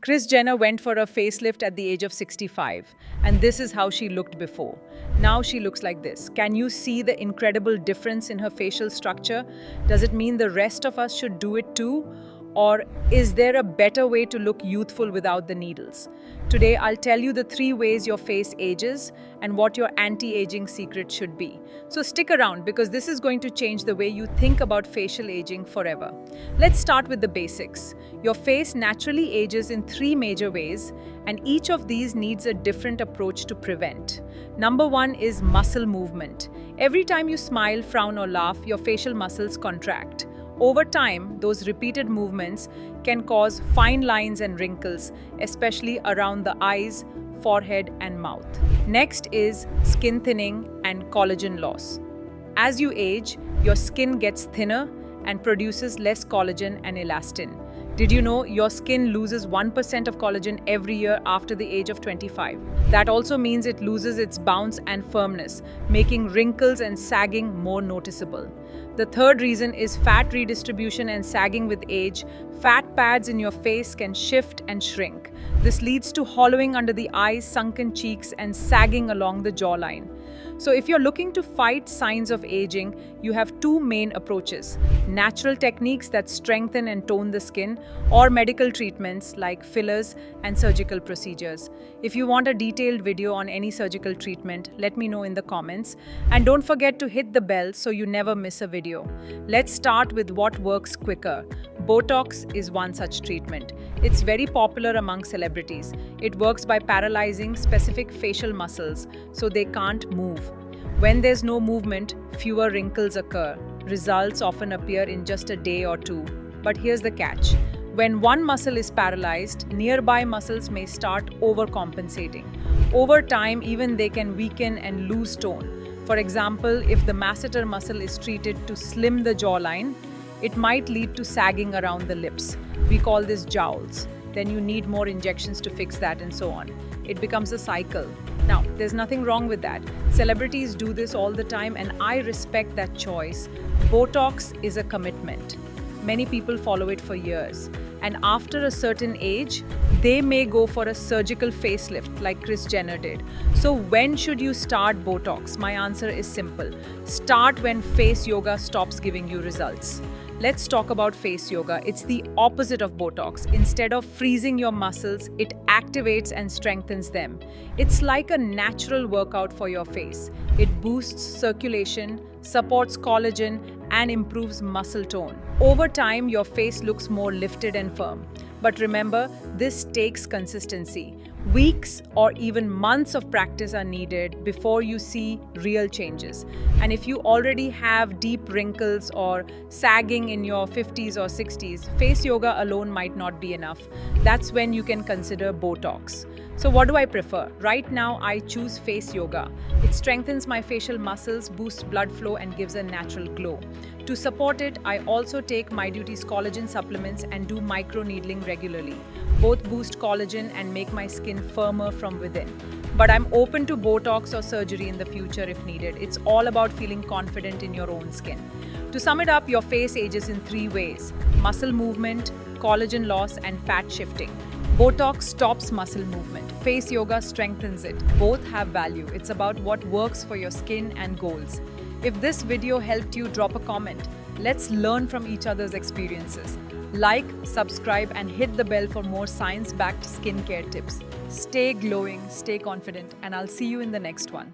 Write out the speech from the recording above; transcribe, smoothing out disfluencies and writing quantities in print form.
Kris Jenner went for a facelift at the age of 65, and this is how she looked before. Now she looks like this. Can you see the incredible difference in her facial structure? Does it mean the rest of us should do it too? Or is there a better way to look youthful without the needles? Today, I'll tell you the 3 ways your face ages and what your anti-aging secret should be. So stick around because this is going to change the way you think about facial aging forever. Let's start with the basics. Your face naturally ages in 3 major ways, and each of these needs a different approach to prevent. Number 1 is muscle movement. Every time you smile, frown, or laugh, your facial muscles contract. Over time, those repeated movements can cause fine lines and wrinkles, especially around the eyes, forehead, and mouth. Next is skin thinning and collagen loss. As you age, your skin gets thinner and produces less collagen and elastin. Did you know your skin loses 1% of collagen every year after the age of 25? That also means it loses its bounce and firmness, making wrinkles and sagging more noticeable. The third reason is fat redistribution and sagging with age. Fat pads in your face can shift and shrink. This leads to hollowing under the eyes, sunken cheeks, and sagging along the jawline. So if you're looking to fight signs of aging, you have 2 main approaches: natural techniques that strengthen and tone the skin, or medical treatments like fillers and surgical procedures. If you want a detailed video on any surgical treatment, let me know in the comments. And don't forget to hit the bell so you never miss a video. Let's start with what works quicker. Botox is one such treatment. It's very popular among celebrities. It works by paralyzing specific facial muscles so they can't move. When there's no movement, fewer wrinkles occur. Results often appear in just a day or 2. But here's the catch. When one muscle is paralyzed, nearby muscles may start overcompensating. Over time, even they can weaken and lose tone. For example, if the masseter muscle is treated to slim the jawline, it might lead to sagging around the lips. We call this jowls. Then you need more injections to fix that, and so on. It becomes a cycle. Now, there's nothing wrong with that. Celebrities do this all the time, and I respect that choice. Botox is a commitment. Many people follow it for years. And after a certain age, they may go for a surgical facelift like Kris Jenner did. So when should you start Botox? My answer is simple. Start when face yoga stops giving you results. Let's talk about face yoga. It's the opposite of Botox. Instead of freezing your muscles, it activates and strengthens them. It's like a natural workout for your face. It boosts circulation, supports collagen, and improves muscle tone. Over time, your face looks more lifted and firm. But remember, this takes consistency. Weeks or even months of practice are needed before you see real changes. And if you already have deep wrinkles or sagging in your 50s or 60s, face yoga alone might not be enough. That's when you can consider Botox. So what do I prefer? Right now, I choose face yoga. It strengthens my facial muscles, boosts blood flow, and gives a natural glow. To support it, I also take MyDuty's collagen supplements and do microneedling regularly. Both boost collagen and make my skin firmer from within. But I'm open to Botox or surgery in the future if needed. It's all about feeling confident in your own skin. To sum it up, your face ages in 3 ways: muscle movement, collagen loss, and fat shifting. Botox stops muscle movement. Face yoga strengthens it. Both have value. It's about what works for your skin and goals. If this video helped you, drop a comment. Let's learn from each other's experiences. Like, subscribe, and hit the bell for more science-backed skincare tips. Stay glowing, stay confident, and I'll see you in the next one.